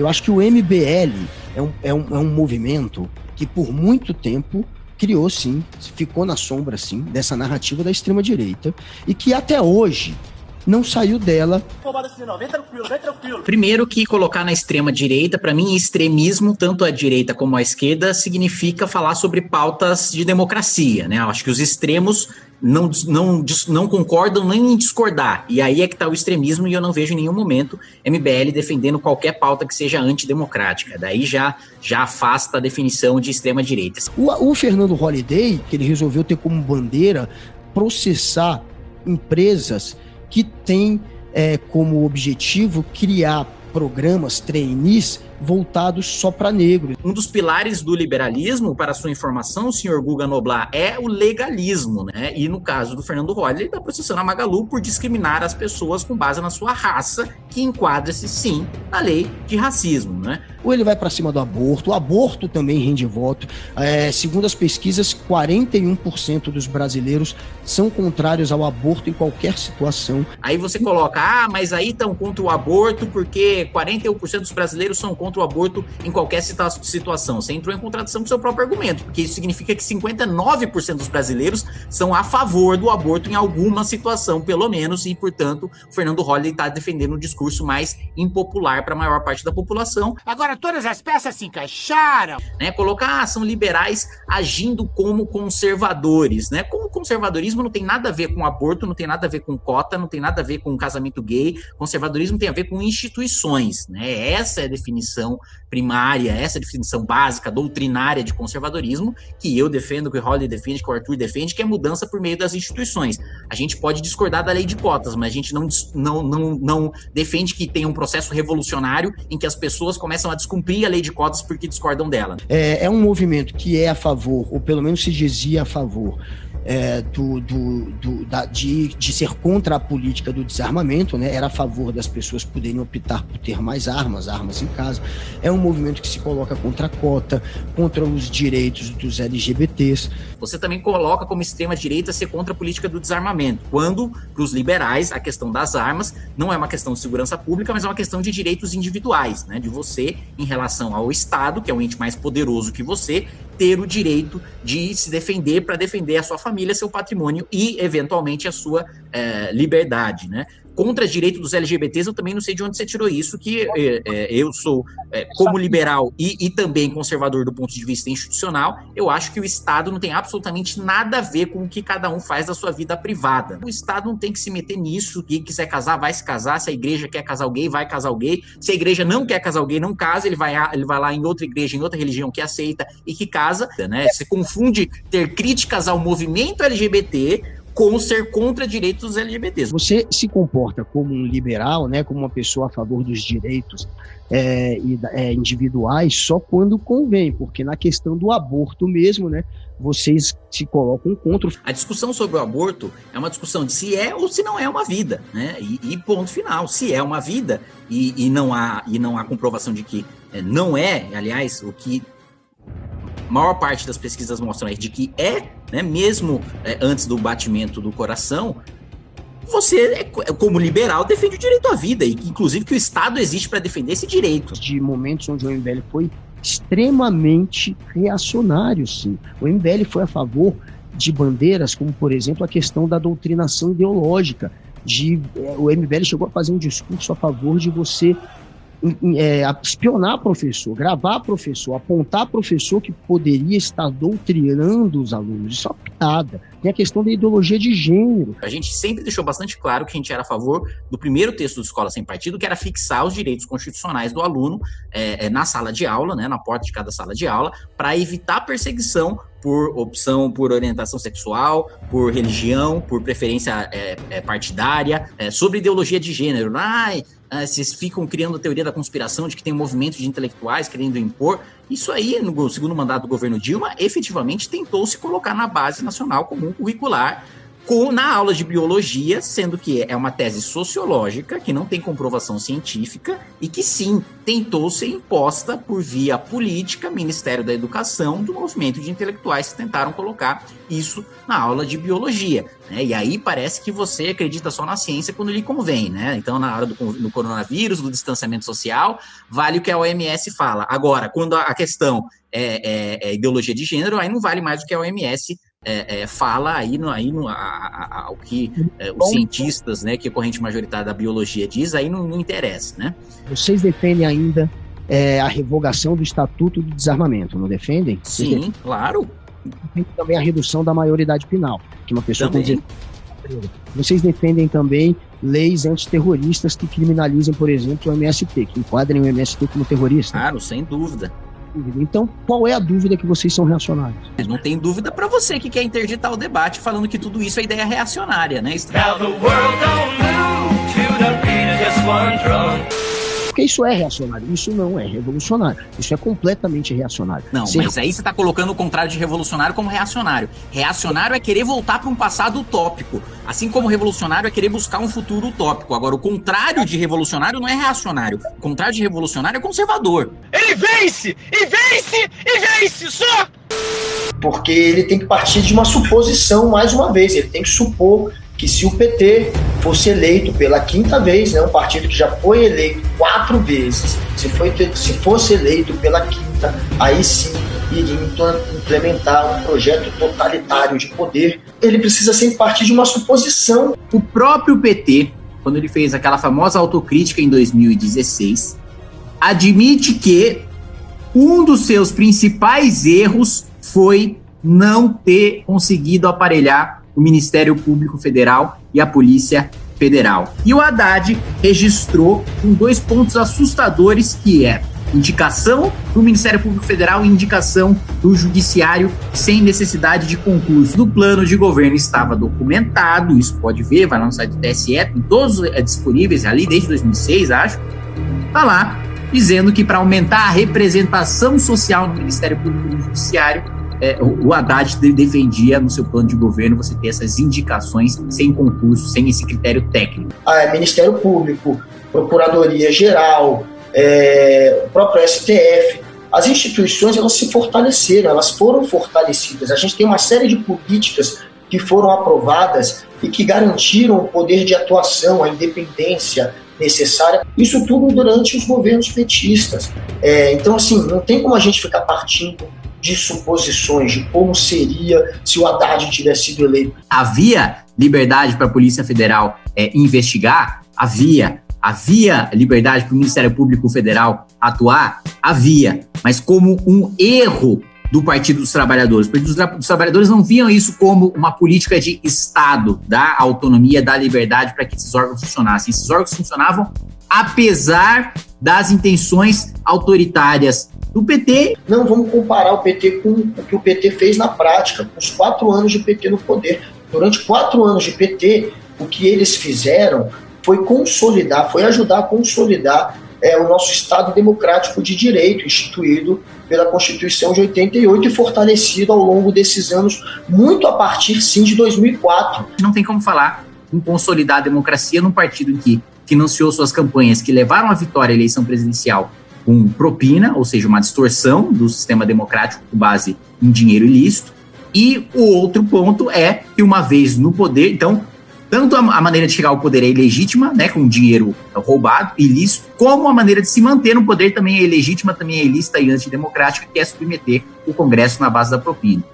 Eu acho que o MBL é um movimento que por muito tempo criou, sim, ficou na sombra, sim, dessa narrativa da extrema-direita e que até hoje não saiu dela. Primeiro que colocar na extrema-direita, para mim, extremismo, tanto à direita como à esquerda, significa falar sobre pautas de democracia, né? Eu acho que os extremos não concordam nem em discordar, e aí é que está o extremismo, e eu não vejo em nenhum momento MBL defendendo qualquer pauta que seja antidemocrática. Daí já afasta a definição de extrema-direita. O Fernando Holliday, que ele resolveu ter como bandeira processar empresas que têm como objetivo criar programas, trainees, voltados só para negros. Um dos pilares do liberalismo, para sua informação, senhor Guga Noblar, é o legalismo, né? E no caso do Fernando Holliday, ele está processando a Magalu por discriminar as pessoas com base na sua raça, que enquadra-se, sim, na lei de racismo, né? Ou ele vai para cima do aborto, o aborto também rende voto. Segundo as pesquisas, 41% dos brasileiros são contrários ao aborto em qualquer situação. Aí você coloca, mas aí estão contra o aborto porque 41% dos brasileiros são contra o aborto em qualquer situação. Você entrou em contradição com o seu próprio argumento, porque isso significa que 59% dos brasileiros são a favor do aborto em alguma situação, pelo menos, e, portanto, o Fernando Holliday está defendendo um discurso mais impopular para a maior parte da população. Agora todas as peças se encaixaram. Né? Colocar são liberais agindo como conservadores, né? Como conservadorismo não tem nada a ver com aborto, não tem nada a ver com cota, não tem nada a ver com casamento gay. Conservadorismo tem a ver com instituições, né? Essa é a definição primária, essa é a definição básica, doutrinária de conservadorismo, que eu defendo, que o Holliday defende, que o Arthur defende, que é mudança por meio das instituições. A gente pode discordar da lei de cotas, mas a gente não defende que tenha um processo revolucionário em que as pessoas começam a descumprir a lei de cotas porque discordam dela. É um movimento que é a favor, ou pelo menos se dizia a favor, de ser contra a política do desarmamento, né? Era a favor das pessoas poderem optar por ter mais armas em casa. É um movimento que se coloca contra a cota, contra os direitos dos LGBTs. Você também coloca como extrema-direita ser contra a política do desarmamento, quando, para os liberais, a questão das armas não é uma questão de segurança pública, mas é uma questão de direitos individuais, né? De você, em relação ao Estado, que é um ente mais poderoso que você, ter o direito de se defender para defender a sua família, seu patrimônio e, eventualmente, a sua liberdade, né? Contra direito dos LGBTs, eu também não sei de onde você tirou isso, que eu sou, como liberal e também conservador do ponto de vista institucional, eu acho que o Estado não tem absolutamente nada a ver com o que cada um faz da sua vida privada. O Estado não tem que se meter nisso, quem quiser casar, vai se casar, se a igreja quer casar o gay, vai casar o gay, se a igreja não quer casar o gay, não casa, ele vai lá em outra igreja, em outra religião que aceita e que casa, né? Você confunde ter críticas ao movimento LGBT com ser contra direitos dos LGBTs. Você se comporta como um liberal, né, como uma pessoa a favor dos direitos individuais só quando convém, porque na questão do aborto mesmo, né, vocês se colocam contra. A discussão sobre o aborto é uma discussão de se é ou se não é uma vida, né? E ponto final. Se é uma vida e não há comprovação de que não é, aliás, o que a maior parte das pesquisas mostram é de que né, mesmo antes do batimento do coração, você, como liberal, defende o direito à vida, e inclusive que o Estado existe para defender esse direito. De momentos onde o MBL foi extremamente reacionário, sim. O MBL foi a favor de bandeiras como, por exemplo, a questão da doutrinação ideológica. O MBL chegou a fazer um discurso a favor de você espionar professor, gravar professor, apontar professor que poderia estar doutrinando os alunos. Isso é uma piada. Tem a questão da ideologia de gênero. A gente sempre deixou bastante claro que a gente era a favor do primeiro texto do Escola Sem Partido, que era fixar os direitos constitucionais do aluno na sala de aula, né, na porta de cada sala de aula, para evitar perseguição por opção, por orientação sexual, por religião, por preferência partidária, sobre ideologia de gênero. Vocês ficam criando a teoria da conspiração de que tem um movimento de intelectuais querendo impor. Isso aí, no segundo mandato do governo Dilma, efetivamente tentou se colocar na base nacional comum curricular na aula de biologia, sendo que é uma tese sociológica, que não tem comprovação científica e que sim, tentou ser imposta por via política, Ministério da Educação, do movimento de intelectuais que tentaram colocar isso na aula de biologia, né? E aí parece que você acredita só na ciência quando lhe convém, né? Então, na hora do coronavírus, do distanciamento social, vale o que a OMS fala. Agora, quando a questão é ideologia de gênero, aí não vale mais o que a OMS fala o que os cientistas, né, que a corrente majoritária da biologia diz, aí não interessa, né? Vocês defendem ainda a revogação do Estatuto do Desarmamento, não defendem? Sim, claro. Defendem também a redução da maioridade penal, que uma pessoa tem direito. Vocês defendem também leis antiterroristas que criminalizem, por exemplo, o MST, que enquadrem o MST como terrorista? Claro, sem dúvida. Então, qual é a dúvida que vocês são reacionários? Não tem dúvida para você que quer interditar o debate falando que tudo isso é ideia reacionária, né? Porque isso é reacionário, isso não é revolucionário, isso é completamente reacionário. Não, mas aí você está colocando o contrário de revolucionário como reacionário. Reacionário é querer voltar para um passado utópico, assim como revolucionário é querer buscar um futuro utópico. Agora, o contrário de revolucionário não é reacionário, o contrário de revolucionário é conservador. Ele vence! E vence! E vence! Só! Porque ele tem que partir de uma suposição, mais uma vez, ele tem que supor que se o PT fosse eleito pela quinta vez, né, um partido que já foi eleito 4 vezes, se fosse eleito pela quinta, aí sim iria implementar um projeto totalitário de poder. Ele precisa sempre partir de uma suposição. O próprio PT, quando ele fez aquela famosa autocrítica em 2016, admite que um dos seus principais erros foi não ter conseguido aparelhar o Ministério Público Federal e a Polícia Federal. E o Haddad registrou com 2 pontos assustadores, que é indicação do Ministério Público Federal e indicação do Judiciário sem necessidade de concurso. No plano de governo estava documentado, isso pode ver, vai lá no site do TSE, tem todos disponíveis ali desde 2006, acho. Tá lá, dizendo que para aumentar a representação social no Ministério Público e no Judiciário, o Haddad defendia no seu plano de governo você ter essas indicações sem concurso, sem esse critério técnico. Ministério Público, Procuradoria-Geral, o próprio STF, as instituições elas se fortaleceram, elas foram fortalecidas. A gente tem uma série de políticas que foram aprovadas e que garantiram o poder de atuação, a independência necessária, isso tudo durante os governos petistas. Então, assim, não tem como a gente ficar partindo de suposições de como seria se o Haddad tivesse sido eleito. Havia liberdade para a Polícia Federal investigar? Havia liberdade para o Ministério Público Federal atuar? Havia, mas como um erro do Partido dos Trabalhadores. O Partido dos Trabalhadores não viam isso como uma política de Estado, da autonomia, da liberdade para que esses órgãos funcionassem. Esses órgãos funcionavam apesar das intenções autoritárias do PT. Não vamos comparar o PT com o que o PT fez na prática, com os 4 anos de PT no poder. Durante 4 anos de PT, o que eles fizeram foi consolidar, foi ajudar a consolidar o nosso Estado democrático de direito, instituído pela Constituição de 88 e fortalecido ao longo desses anos, muito a partir, sim, de 2004. Não tem como falar em consolidar a democracia num partido em que financiou suas campanhas que levaram à vitória à eleição presidencial com propina, ou seja, uma distorção do sistema democrático com base em dinheiro ilícito. E o outro ponto é que, uma vez no poder, então, tanto a maneira de chegar ao poder é ilegítima, né, com dinheiro roubado, ilícito, como a maneira de se manter no poder também é ilegítima, também é ilícita e antidemocrática, que é submeter o Congresso na base da propina.